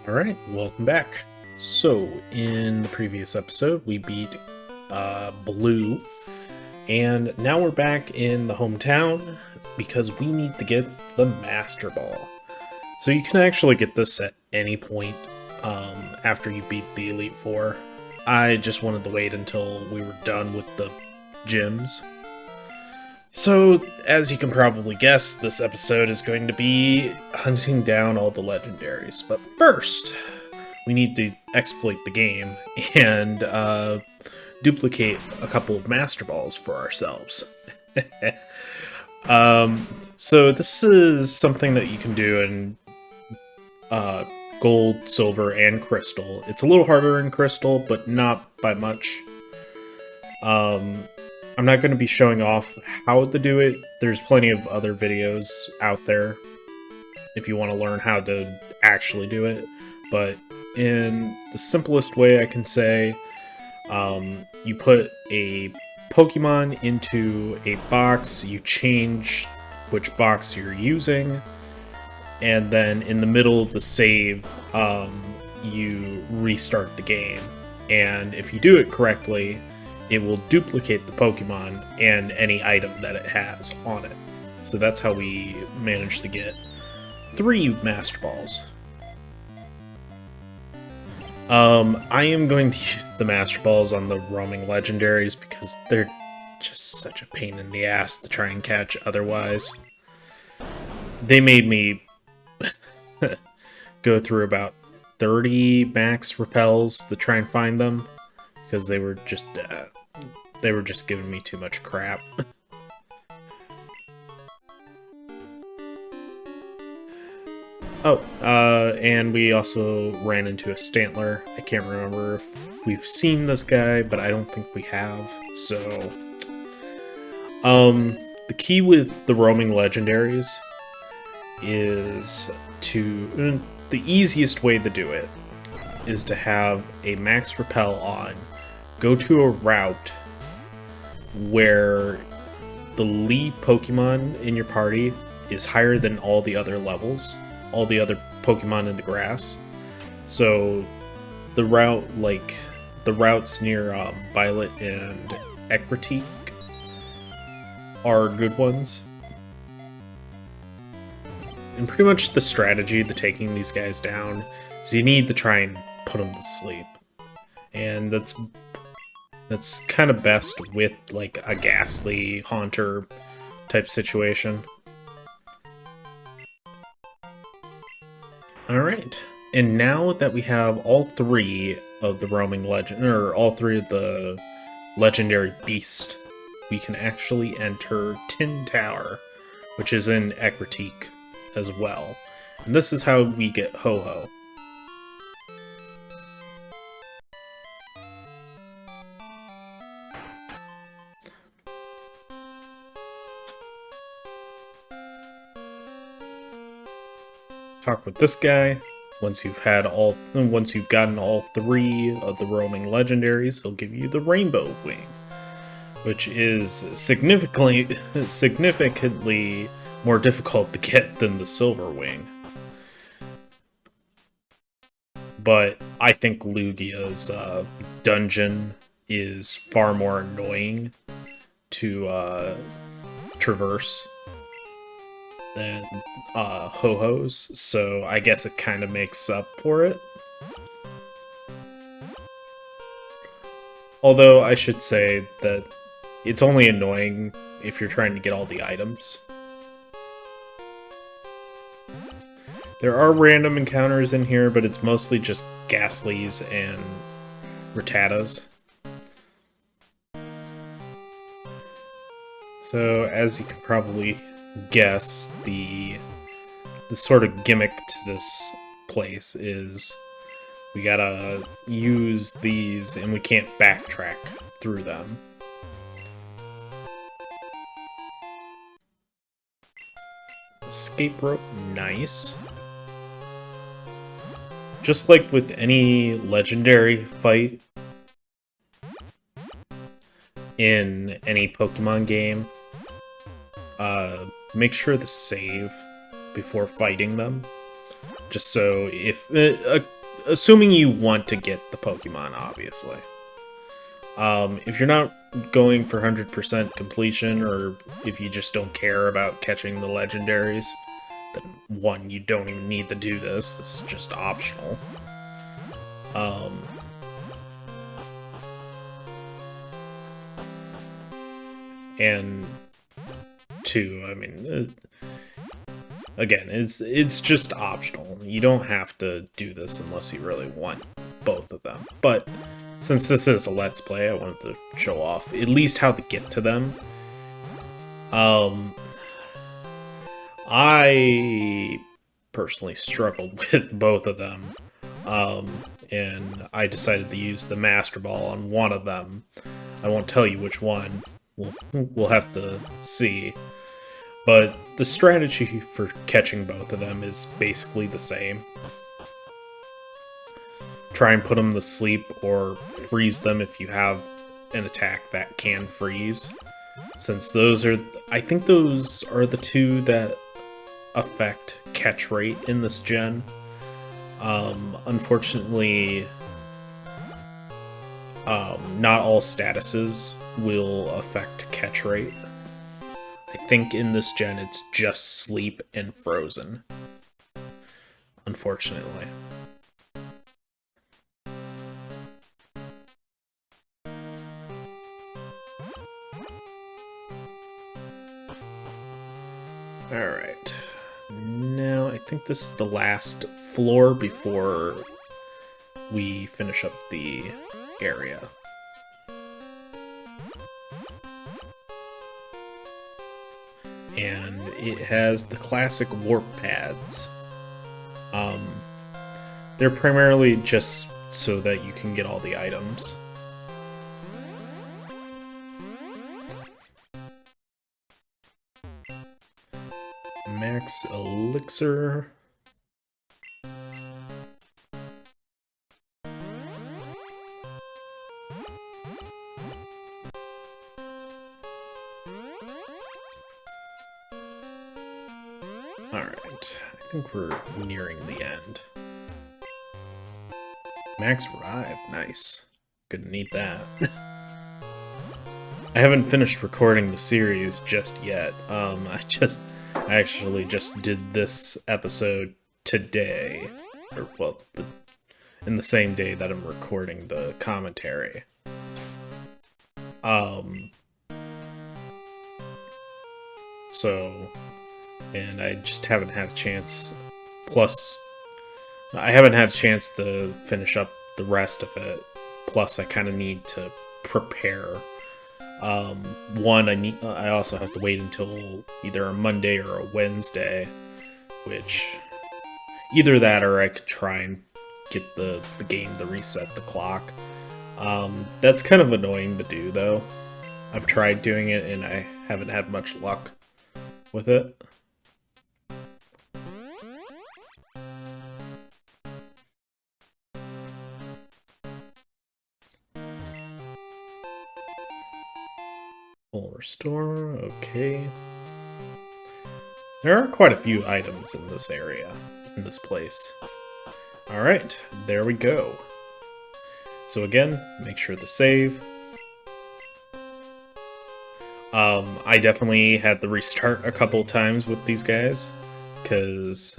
Alright, welcome back. So, in the previous episode, we beat Blue, and now we're back in the hometown because we need to get the Master Ball. So you can actually get this at any point after you beat the Elite Four. I just wanted to wait until we were done with the gyms. So, as you can probably guess, this episode is going to be hunting down all the legendaries. But first, we need to exploit the game and duplicate a couple of Master Balls for ourselves. So this is something that you can do in gold, silver, and crystal. It's a little harder in crystal, but not by much. I'm not going to be showing off how to do it. There's plenty of other videos out there if you want to learn how to actually do it. But in the simplest way I can say, you put a Pokemon into a box, you change which box you're using, and then in the middle of the save, you restart the game. And if you do it correctly, it will duplicate the Pokemon and any item that it has on it. So that's how we managed to get 3 Master Balls. I am going to use the Master Balls on the roaming legendaries because they're just such a pain in the ass to try and catch otherwise. They made me go through about 30 max repels to try and find them because they were just giving me too much crap. And we also ran into a Stantler. I can't remember if we've seen this guy, but I don't think we have. So, the key with the roaming legendaries is the easiest way to do it is to have a max repel on, go to a route where the lead Pokemon in your party is higher than all the other levels, all the other Pokemon in the grass. So the routes near Violet and Ecruteak are good ones. And pretty much the strategy to taking these guys down is you need to try and put them to sleep. And that's kind of best with like a Ghastly Haunter type situation. Alright, and now that we have all 3 of the roaming legend, or all 3 of the legendary beasts, we can actually enter Tin Tower, which is in Ecruteak as well. And this is how we get Ho-Ho. Talk with this guy. Once you've gotten all 3 of the roaming legendaries, he'll give you the Rainbow Wing, which is significantly more difficult to get than the Silver Wing. But I think Lugia's dungeon is far more annoying to traverse than Ho-Ho's, so I guess it kind of makes up for it. Although I should say that it's only annoying if you're trying to get all the items. There are random encounters in here, but it's mostly just Ghastlys and Rattatas. So, as you can probably guess, the sort of gimmick to this place is we gotta use these and we can't backtrack through them. Escape rope, nice. Just like with any legendary fight in any Pokemon game, make sure to save before fighting them. Just so if assuming you want to get the Pokemon, obviously. If you're not going for 100% completion, or if you just don't care about catching the legendaries, then one, you don't even need to do this. This is just optional. And two, I mean, again, it's just optional. You don't have to do this unless you really want both of them. But since this is a Let's Play, I wanted to show off at least how to get to them. I personally struggled with both of them, and I decided to use the Master Ball on one of them. I won't tell you which one. We'll have to see. But the strategy for catching both of them is basically the same. Try and put them to sleep or freeze them if you have an attack that can freeze. Since those are, I think those are the two that affect catch rate in this gen. Unfortunately, not all statuses will affect catch rate. I think in this gen it's just sleep and frozen, unfortunately. Alright, now I think this is the last floor before we finish up the area. And it has the classic warp pads. They're primarily just so that you can get all the items. Max elixir. Alright, I think we're nearing the end. Max Revive, nice. Gonna need that. I haven't finished recording the series just yet. I actually just did this episode today. Or, well, in the same day that I'm recording the commentary. And I just haven't had a chance. Plus, I haven't had a chance to finish up the rest of it. Plus, I kind of need to prepare. One, I also have to wait until either a Monday or a Wednesday, which either that or I could try and get the game to reset the clock. That's kind of annoying to do, though. I've tried doing it and I haven't had much luck with it. Full restore, okay. There are quite a few items in this area, in this place. Alright, there we go. So again, make sure to save. I definitely had to restart a couple times with these guys, because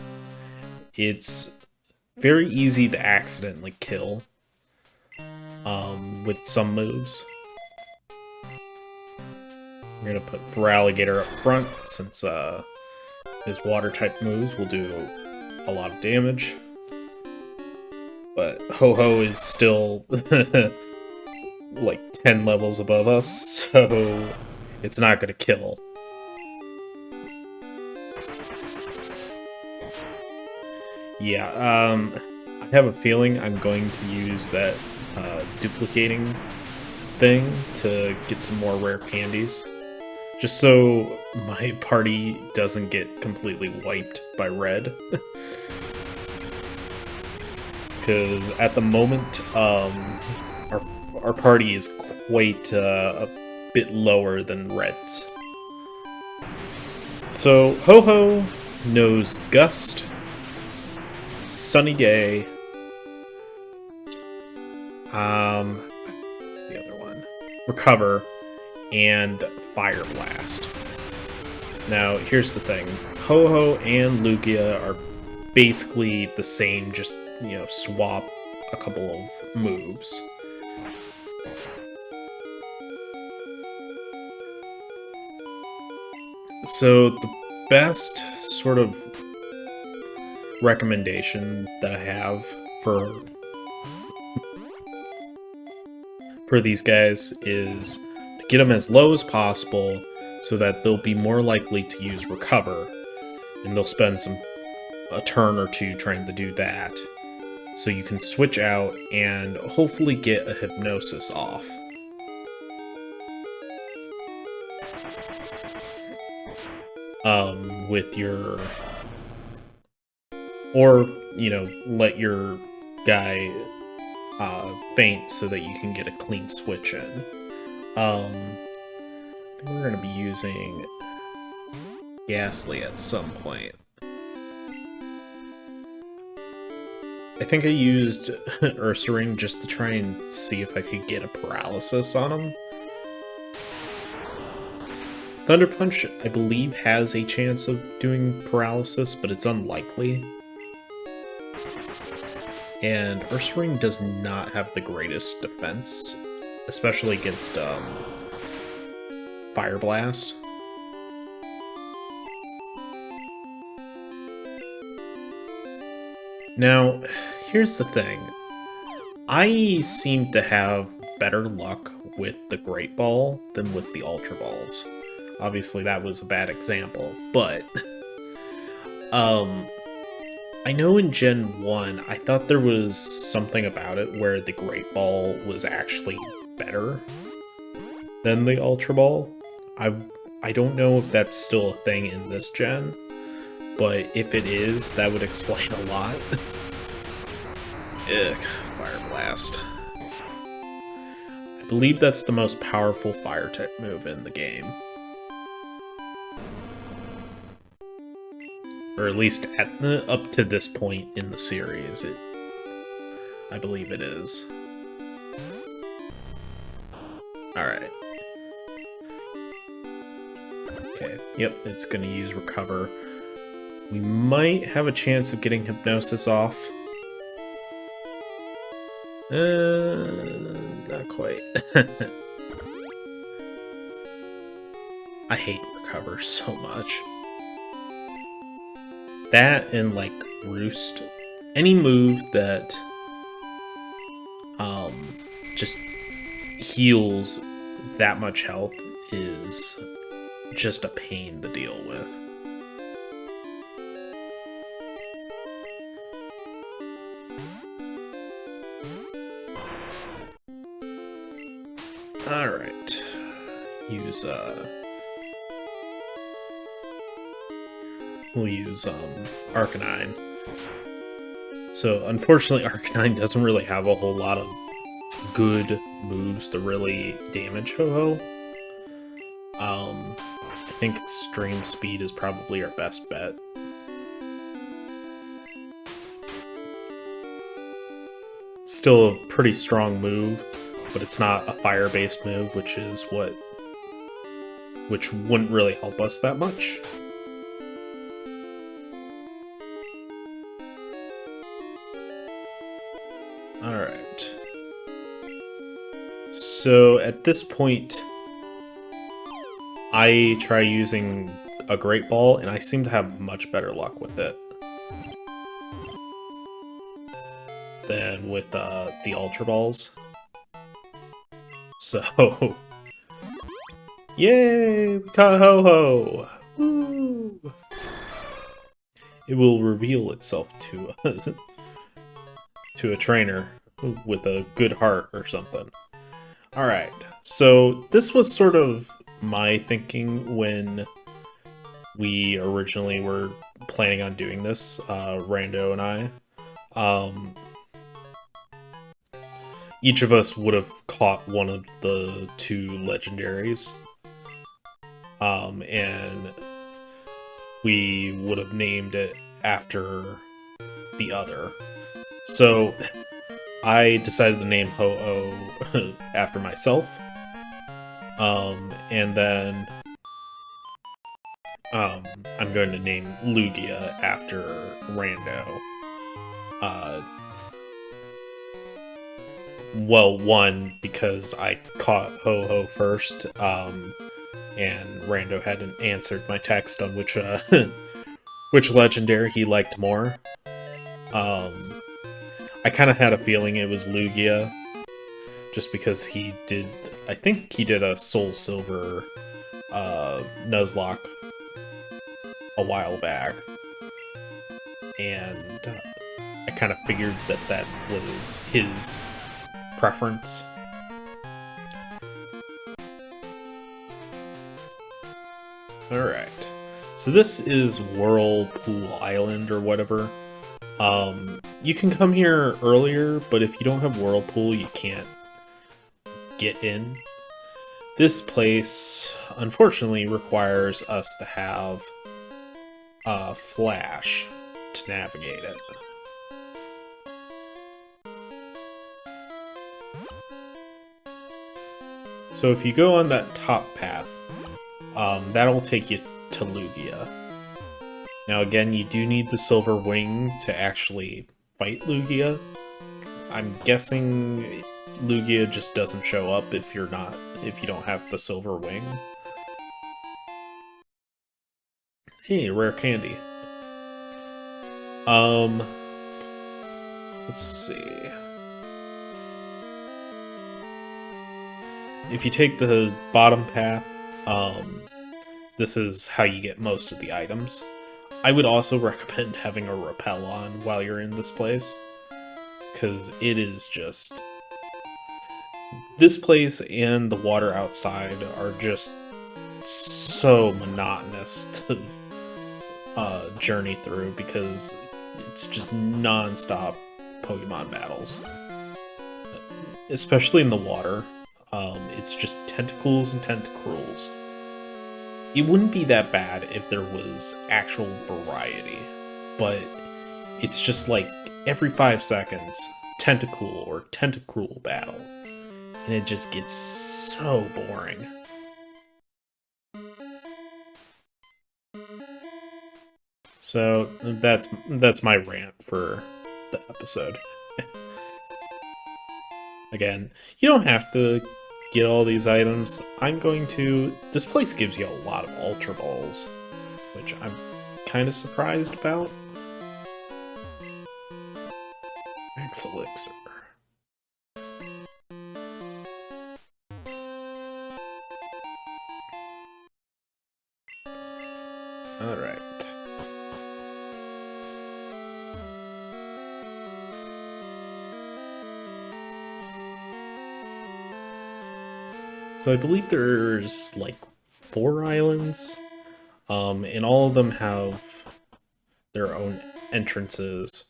it's very easy to accidentally kill with some moves. I'm gonna put Feraligatr up front, since his water-type moves will do a lot of damage. But Ho-Ho is still like 10 levels above us, so it's not gonna kill. Yeah, I have a feeling I'm going to use that duplicating thing to get some more rare candies. Just so my party doesn't get completely wiped by red. Because at the moment, our party is quite a bit lower than red's. So, Ho-Ho knows Gust, Sunny Day, What's the other one? Recover and Fire Blast. Now, here's the thing. Ho-Oh and Lugia are basically the same, just, you know, swap a couple of moves. So, the best sort of recommendation that I have for these guys is to get them as low as possible so that they'll be more likely to use Recover, and they'll spend a turn or two trying to do that, so you can switch out and hopefully get a Hypnosis off. With your... Or, you know, let your guy faint so that you can get a clean switch in. I think we're going to be using Ghastly at some point. I think I used Ursaring just to try and see if I could get a paralysis on him. Thunder Punch, I believe, has a chance of doing paralysis, but it's unlikely. And Ursaring does not have the greatest defense, especially against Fire Blast. Now, here's the thing. I seem to have better luck with the Great Ball than with the Ultra Balls. Obviously, that was a bad example, but... I know in Gen 1, I thought there was something about it where the Great Ball was actually better than the Ultra Ball. I don't know if that's still a thing in this gen, but if it is, that would explain a lot. Ugh, Fire Blast. I believe that's the most powerful fire type move in the game. Or at least up to this point in the series, I believe it is. Alright. Okay, yep, it's gonna use Recover. We might have a chance of getting Hypnosis off. Not quite. I hate Recover so much. That and, like, Roost. Any move that just heals that much health is just a pain to deal with. Alright. Use, we'll use, Arcanine. So, unfortunately, Arcanine doesn't really have a whole lot of good moves to really damage Ho-Oh. I think Extreme Speed is probably our best bet. Still a pretty strong move, but it's not a fire-based move, which wouldn't really help us that much. Alright. So, at this point, I try using a Great Ball, and I seem to have much better luck with it than with the Ultra Balls. So, yay! We caught Ho-Oh! Woo! It will reveal itself to a trainer with a good heart or something. Alright, so this was sort of my thinking when we originally were planning on doing this, Rando and I. Each of us would have caught one of the two legendaries, and we would have named it after the other. So, I decided to name Ho-Oh after myself. And then I'm going to name Lugia after Rando. Well, one, because I caught Ho-Oh first, and Rando hadn't answered my text on which which legendary he liked more. I kind of had a feeling it was Lugia, just because I think he did a Soul Silver Nuzlocke a while back, and I kind of figured that was his preference. Alright, so this is Whirlpool Island or whatever. You can come here earlier, but if you don't have Whirlpool, you can't get in. This place, unfortunately, requires us to have Flash to navigate it. So if you go on that top path, that'll take you to Lugia. Now again, you do need the Silver Wing to actually fight Lugia. I'm guessing Lugia just doesn't show up if you don't have the Silver Wing. Hey, rare candy. Let's see. If you take the bottom path, this is how you get most of the items. I would also recommend having a rappel on while you're in this place, because it is just... This place and the water outside are just so monotonous to journey through, because it's just non-stop Pokemon battles. Especially in the water. It's just tentacles and tentacruels. It wouldn't be that bad if there was actual variety, but it's just like every 5 seconds, tentacle or tentacruel battle, and it just gets so boring. So that's my rant for the episode. Again, you don't have to get all these items. This place gives you a lot of Ultra Balls, which I'm kind of surprised about. Max Elixir. Alright. So I believe there's like 4 islands, and all of them have their own entrances.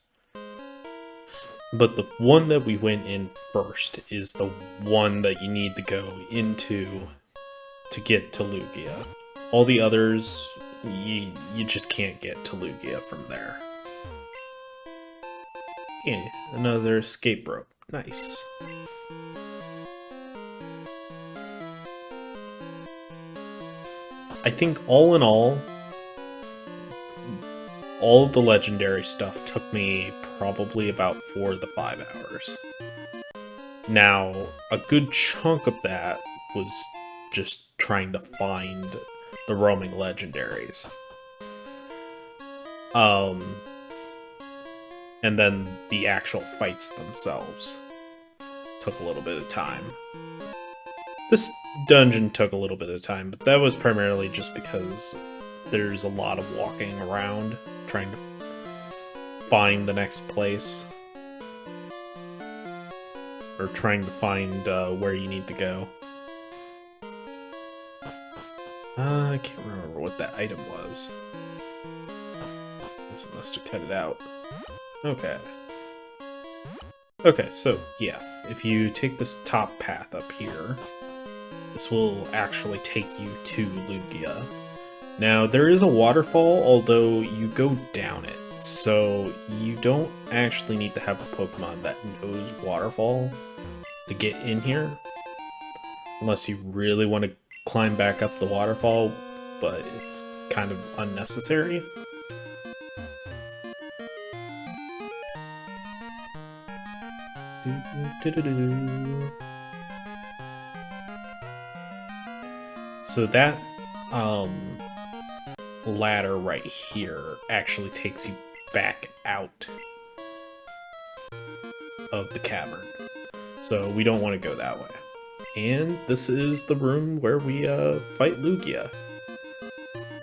But the one that we went in first is the one that you need to go into to get to Lugia. All the others, you just can't get to Lugia from there. Yeah, another escape rope. Nice. I think all in all of the legendary stuff took me probably about 4 to 5 hours. Now, a good chunk of that was just trying to find the roaming legendaries. And then the actual fights themselves took a little bit of time. This dungeon took a little bit of time, but that was primarily just because there's a lot of walking around trying to find the next place, or trying to find where you need to go. I can't remember what that item was. Guess I must have cut it out. Okay. Okay, so yeah, if you take this top path up here, this will actually take you to Lugia. Now, there is a waterfall, although you go down it, So you don't actually need to have a Pokemon that knows Waterfall to get in here. Unless you really want to climb back up the waterfall, but it's kind of unnecessary. So that ladder right here actually takes you back out of the cavern. So we don't want to go that way. And this is the room where we fight Lugia.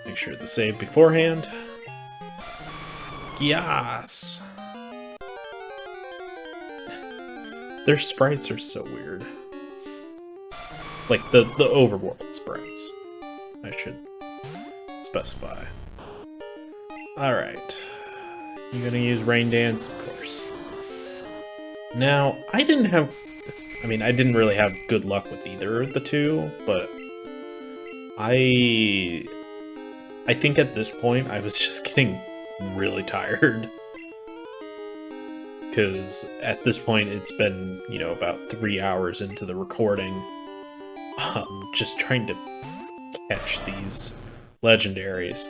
Make sure to save beforehand. Yes! Their sprites are so weird. Like the overworld sprites, I should specify. Alright. You gonna use Rain Dance? Of course. Now, I didn't really have good luck with either of the two, but I think at this point I was just getting really tired. Because at this point it's been, about 3 hours into the recording. Just trying to catch these legendaries.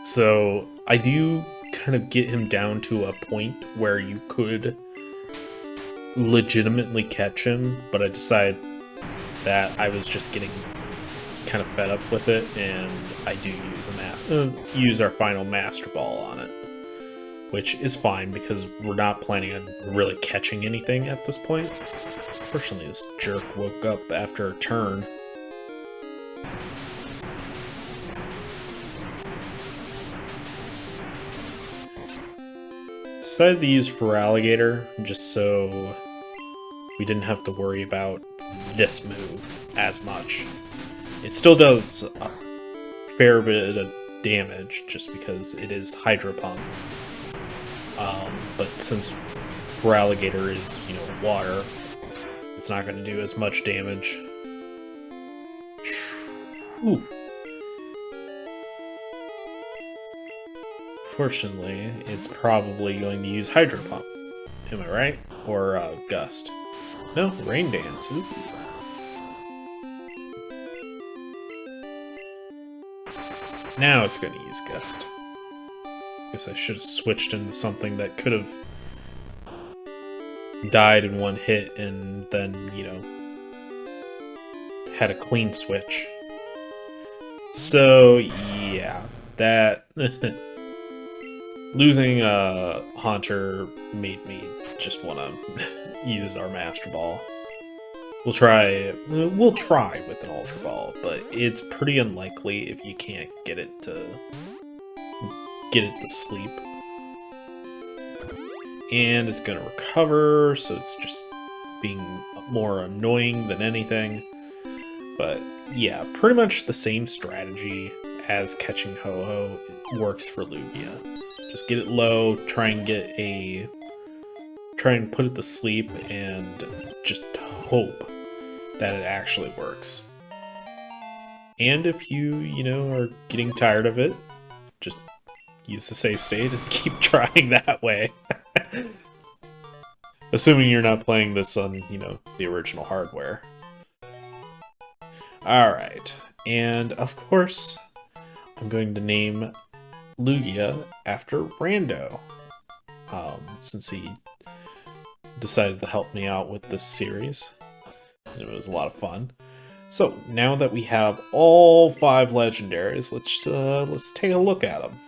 So I do kind of get him down to a point where you could legitimately catch him, but I decided that I was just getting kind of fed up with it, and I do use our final Master Ball on it, which is fine because we're not planning on really catching anything at this point. Fortunately, this jerk woke up after a turn. Decided to use Feraligatr just so we didn't have to worry about this move as much. It still does a fair bit of damage just because it is Hydro Pump. But since Feraligatr is, water, it's not going to do as much damage. Whew. Fortunately, it's probably going to use Hydro Pump. Am I right? Or Gust? No, Rain Dance. Ooh. Now it's going to use Gust. Guess I should have switched into something that could have died in one hit and then, had a clean switch. So, yeah, that... Losing Haunter made me just want to use our Master Ball. We'll try with an Ultra Ball, but it's pretty unlikely if you can't get it to sleep. And it's gonna recover, so it's just being more annoying than anything. But yeah, pretty much the same strategy as catching Ho-Oh works for Lugia. Just get it low, try and put it to sleep, and just hope that it actually works. And if you, are getting tired of it, just use the save state and keep trying that way. Assuming you're not playing this on, the original hardware. Alright, and of course, I'm going to name Lugia after Rando, since he decided to help me out with this series. And it was a lot of fun. So now that we have all 5 legendaries, let's take a look at them.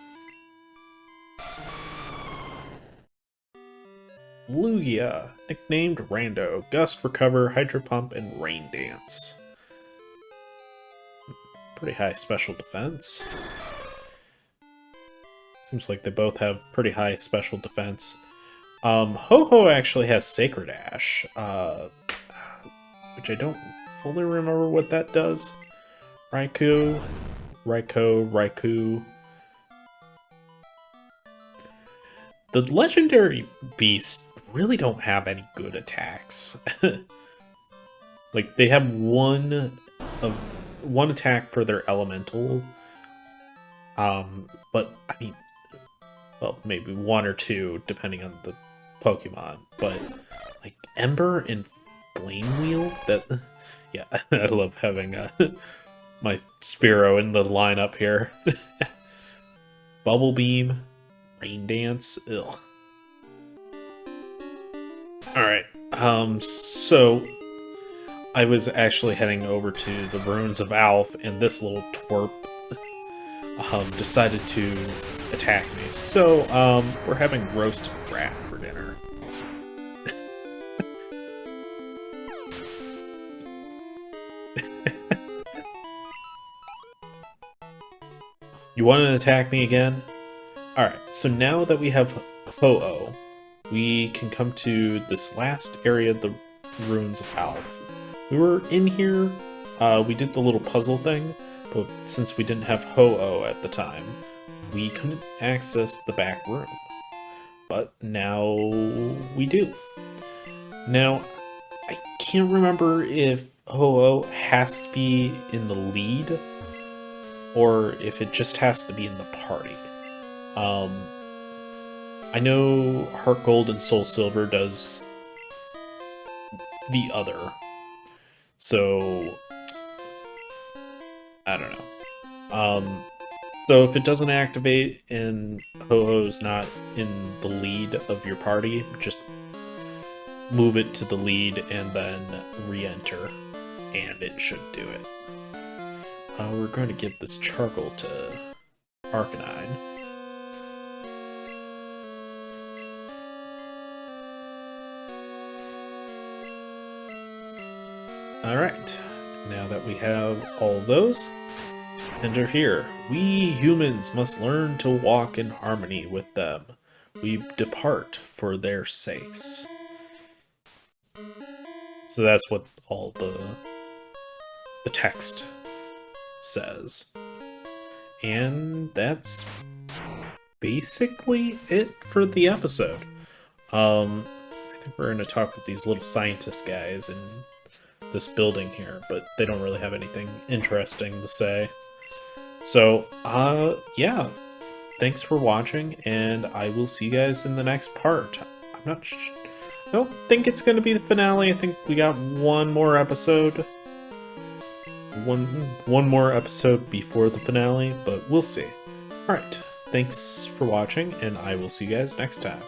Lugia, nicknamed Rando, Gust, Recover, Hydro Pump, and Rain Dance. Pretty high special defense. Seems like they both have pretty high special defense. Ho-Oh actually has Sacred Ash, which I don't fully remember what that does. Raikou. The legendary beasts really don't have any good attacks. Like, they have one attack for their elemental, But I mean, well, maybe one or two depending on the Pokemon. But like Ember and Flame Wheel, that yeah, I love having my Spearow in the lineup here. Bubble Beam, Rain Dance, ugh. Alright, so I was actually heading over to the ruins of Alf, and this little twerp decided to attack me. So, we're having roasted rat for dinner. You want to attack me again? Alright, so now that we have Ho-Oh, we can come to this last area of the ruins of Alf. We were in here, we did the little puzzle thing, but since we didn't have Ho-Oh at the time, we couldn't access the back room. But now we do. Now, I can't remember if Ho-Oh has to be in the lead, or if it just has to be in the party. I know Heart Gold and Soul Silver does the other. So, I don't know. So if it doesn't activate and Ho-Oh's not in the lead of your party, just move it to the lead and then re-enter, and it should do it. We're going to give this charcoal to Arcanine. Alright, now that we have all those, enter here. We humans must learn to walk in harmony with them. We depart for their sakes. So that's what all the text says. And that's basically it for the episode. I think we're going to talk with these little scientist guys in this building here, but they don't really have anything interesting to say. So, yeah. Thanks for watching, and I will see you guys in the next part. I don't think it's going to be the finale. I think we got one more episode. One more episode before the finale, but we'll see. Alright, thanks for watching, and I will see you guys next time.